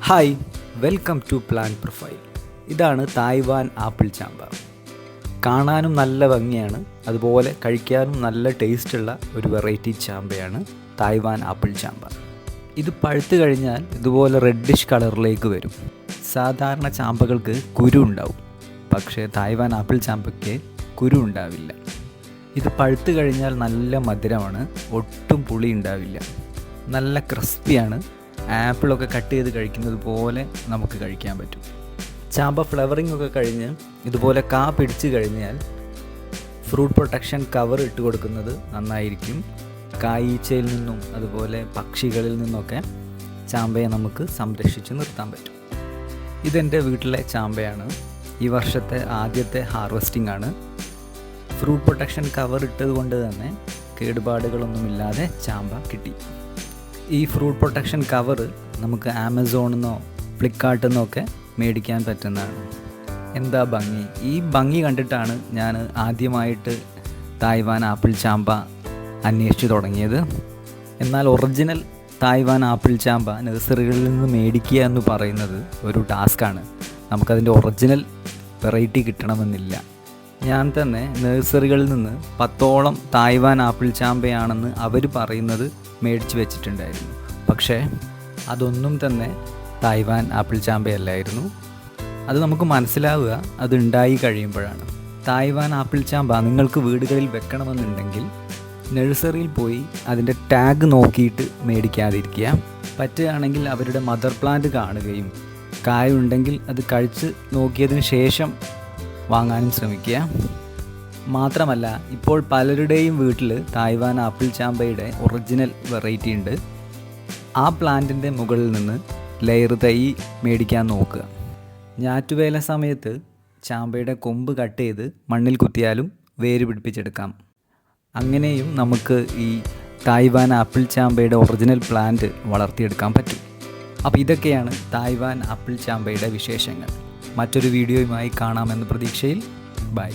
Hi, welcome to plant profile. ഇതാണ് Taiwan apple ചാമ്പ. കാണാനും നല്ല ഭംഗിയാണ്, അതുപോലെ കഴിക്കാനും നല്ല ടേസ്റ്റുള്ള ഒരു വെറൈറ്റി ചാമ്പയാണ് തായ്വാൻ ആപ്പിൾ ചാമ്പ. ഇത് പഴുത്ത് കഴിഞ്ഞാൽ ഇതുപോലെ റെഡിഷ് കളറിലേക്ക് വരും. സാധാരണ ചാമ്പകൾക്ക് കുരു ഉണ്ടാവും, പക്ഷേ തായ്വാൻ ആപ്പിൾ ചാമ്പയ്ക്ക് കുരു ഉണ്ടാവില്ല. ഇത് പഴുത്ത് കഴിഞ്ഞാൽ നല്ല മധുരമാണ്, ഒട്ടും പുളി ഉണ്ടാവില്ല, നല്ല ക്രിസ്പിയാണ്. ആപ്പിളൊക്കെ കട്ട് ചെയ്ത് കഴിക്കുന്നത് പോലെ നമുക്ക് കഴിക്കാൻ പറ്റും. ചാമ്പ ഫ്ലവറിംഗ് ഒക്കെ കഴിഞ്ഞ് ഇതുപോലെ കാ പിടിച്ച് കഴിഞ്ഞാൽ ഫ്രൂട്ട് പ്രൊട്ടക്ഷൻ കവർ ഇട്ട് കൊടുക്കുന്നത് നന്നായിരിക്കും. കായീച്ചയിൽ നിന്നും അതുപോലെ പക്ഷികളിൽ നിന്നൊക്കെ ചാമ്പയെ നമുക്ക് സംരക്ഷിച്ച് നിർത്താൻ പറ്റും. ഇതെൻ്റെ വീട്ടിലെ ചാമ്പയാണ്. ഈ വർഷത്തെ ആദ്യത്തെ ഹാർവെസ്റ്റിംഗ് ആണ്. ഫ്രൂട്ട് പ്രൊട്ടക്ഷൻ കവർ ഇട്ടത് കൊണ്ട് തന്നെ കേടുപാടുകളൊന്നുമില്ലാതെ ചാമ്പ കിട്ടി. ഈ ഫ്രൂട്ട് പ്രൊട്ടക്ഷൻ കവർ നമുക്ക് ആമസോണിൽ നിന്നോ ഫ്ലിപ്കാർട്ടിൽ നിന്നോ ഒക്കെ മേടിക്കാൻ പറ്റുന്നതാണ്. എന്താ ഭംഗി! ഈ ഭംഗി കണ്ടിട്ടാണ് ഞാൻ ആദ്യമായിട്ട് തായ്വാൻ ആപ്പിൾ ചാമ്പ അന്വേഷിച്ച് തുടങ്ങിയത്. എന്നാൽ ഒറിജിനൽ തായ്വാൻ ആപ്പിൾ ചാമ്പ നഴ്സറികളിൽ നിന്ന് മേടിക്കുക എന്ന് പറയുന്നത് ഒരു ടാസ്ക്കാണ്. നമുക്കതിൻ്റെ ഒറിജിനൽ വെറൈറ്റി കിട്ടണമെന്നില്ല. ഞാൻ തന്നെ നഴ്സറികളിൽ നിന്ന് 10ഓളം തായ്വാൻ ആപ്പിൾ ചാമ്പയാണെന്ന് അവർ പറയുന്നത് മേടിച്ച് വെച്ചിട്ടുണ്ടായിരുന്നു. പക്ഷേ അതൊന്നും തന്നെ തായ്വാൻ ആപ്പിൾ ചാമ്പയല്ലായിരുന്നു. അത് നമുക്ക് മനസ്സിലാവുക അത് ഉണ്ടായി കഴിയുമ്പോഴാണ്. തായ്വാൻ ആപ്പിൾ ചാമ്പ നിങ്ങൾക്ക് വീടുകളിൽ വെക്കണമെന്നുണ്ടെങ്കിൽ നഴ്സറിയിൽ പോയി അതിൻ്റെ ടാഗ് നോക്കിയിട്ട് മേടിക്കാതിരിക്കുക. പറ്റുകയാണെങ്കിൽ അവരുടെ മദർ പ്ലാന്റ് കാണുകയും കായുണ്ടെങ്കിൽ അത് കഴിച്ച് നോക്കിയതിന് ശേഷം വാങ്ങാനും ശ്രമിക്കുക. മാത്രമല്ല, ഇപ്പോൾ പലരുടെയും വീട്ടിൽ തായ്വാൻ ആപ്പിൾ ചാമ്പയുടെ ഒറിജിനൽ വെറൈറ്റി ഉണ്ട്. ആ പ്ലാന്റിൻ്റെ മുകളിൽ നിന്ന് ലെയർ തൈ മേടിക്കാൻ നോക്കുക. ഞാറ്റുവേല സമയത്ത് ചാമ്പയുടെ കൊമ്പ് കട്ട് ചെയ്ത് മണ്ണിൽ കുത്തിയാലും വേര് പിടിപ്പിച്ചെടുക്കാം. അങ്ങനെയും നമുക്ക് ഈ തായ്വാൻ ആപ്പിൾ ചാമ്പയുടെ ഒറിജിനൽ പ്ലാന്റ് വളർത്തിയെടുക്കാൻ പറ്റും. അപ്പോൾ ഇതൊക്കെയാണ് തായ്വാൻ ആപ്പിൾ ചാമ്പയുടെ വിശേഷങ്ങൾ. മറ്റൊരു വീഡിയോയുമായി കാണാമെന്ന പ്രതീക്ഷയിൽ ബൈ.